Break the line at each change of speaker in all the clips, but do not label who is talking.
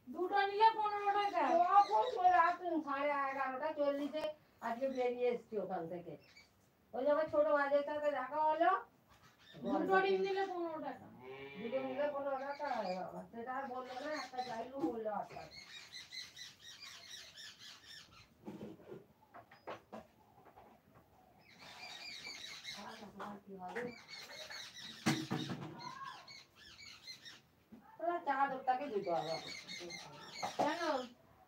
দুটো নিলে 15 টাকা। কখন রাত 11:30 আজকে বেরিয়ে এসছি ওখান থেকে। ওই যে আমার ছোট মাঝের সাথে দেখা হলো, দুটো ডিম নিলে 15 টাকা। দুটো নিলে 15 টাকা, সেটা আর বললো না, একটা চাইলেও বললো 8 টাকা। চাদরটাকে দিতে হবে কেন?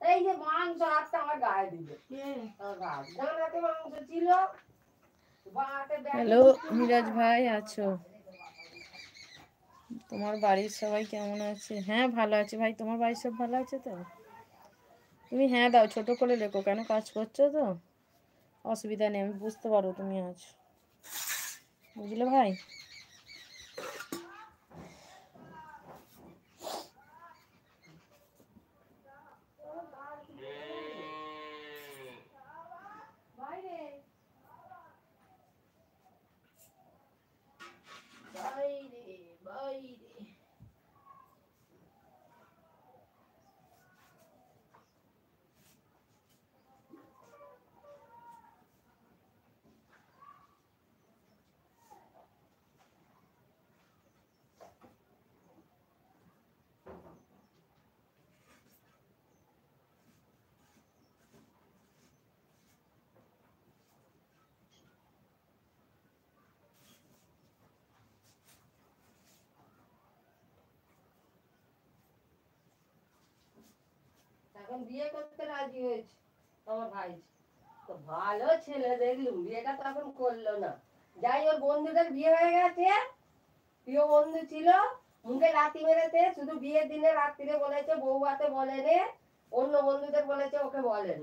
এই যে মাংস হাতটা আমার গায়ে দিবে। ডানাতে মাংস ছিল।
হ্যালো মিরাজ ভাই, আছো? তোমার বাড়ির সবাই কেমন আছে? হ্যাঁ ভালো আছে ভাই। তোমার বাড়ির সব ভালো আছে তো? তুমি হ্যাঁ দাও, ছোট করে লেখো, কেন কাজ করছো তো, অসুবিধা নেই, আমি বুঝতে পারো তুমি আছো, বুঝলে ভাই?
এখন বিয়ে করতে রাজি হয়েছে আমার ভাই। তো ভালো ছেলে দেখলুম, বিয়েটা তো এখন করলো না। যাই, ওর বন্ধুদের বিয়ে হয়ে গেছে, প্রিয় বন্ধু ছিল, মুখে লাথি মেরেছে, শুধু বিয়ের দিনে রাত্রিরে বলেছে, বউয়াতে বলেনি, অন্য বন্ধুদের বলেছে, ওকে বলেন।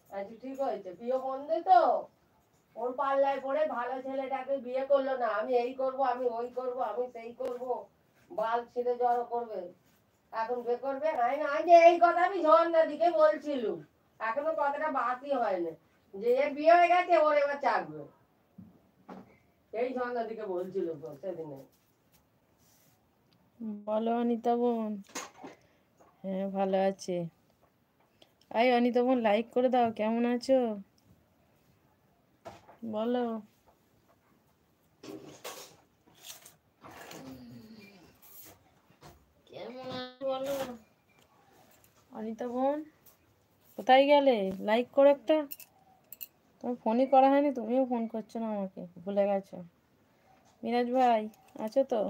আচ্ছা ঠিক হয়েছে, প্রিয় বন্ধু তো ওর পাল্লায় পড়ে ভালো ছেলেটাকে বিয়ে করলো না। আমি এই করব, আমি ওই করব, আমি সেই করব, বাল ছিঁড়ে জড়ো করবে, এখন বিয়ে করবে। যে এই কথা আমি ঝর্ণাদিকে বলছিলুম, এখনো কথাটা বাকি হয়নি, যে এর বিয়ে হয়ে গেছে, ওর এবার চাকবে। এই ঝর্ণাদিকে বলছিল তো সেদিনে।
বলো অনিতা বোন। হ্যাঁ ভালো আছে। এই অনিতা বোন লাইক করে দাও, কেমন আছো বলো। কেমন আছো বলো অনিতা বোন। কোথায় গেলে? লাইক করো একটা। তোমার ফোনই করা হয়নি, তুমিও ফোন করছো না আমাকে, ভুলে গেছো। মিরাজ ভাই আছো তো?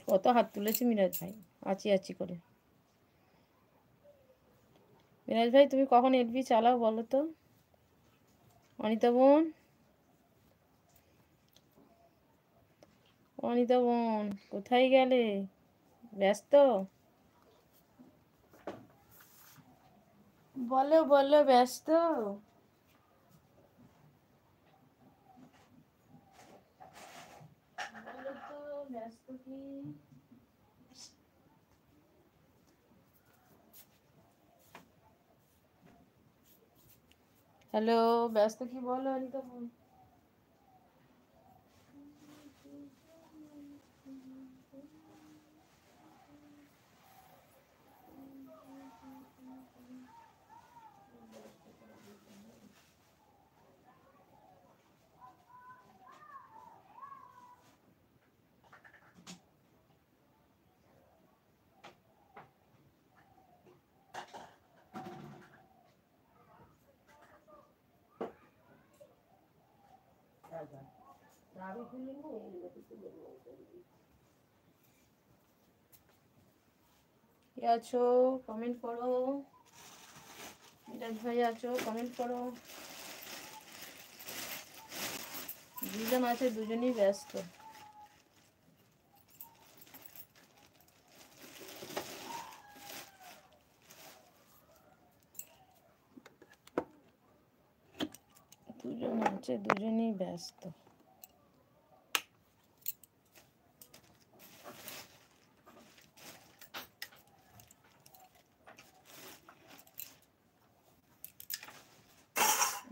কত হাত তুলেছি মিরাজ ভাই, আছি আছি করে। মিরাজ ভাই তুমি কখন এলবি চালাও বলো তো? অনিতা বোন, অনিতা বোন কোথায় গেলে? ব্যস্ত? বলো বলো, ব্যস্ত? বলো তো, ব্যস্ত কি? হ্যালো, ব্যস্ত কি বলো অনিতা বোন। কে আছো কমেন্ট করো। মিরাজ ভাই আছো কমেন্ট করো। দুজন আছে, দুজনই ব্যস্ত। দুজন আছে, দুজনই ব্যস্ত।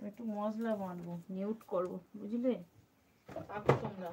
একটু মশলা বানাবো, মিউট করবো, বুঝলে? থাকো তোমরা।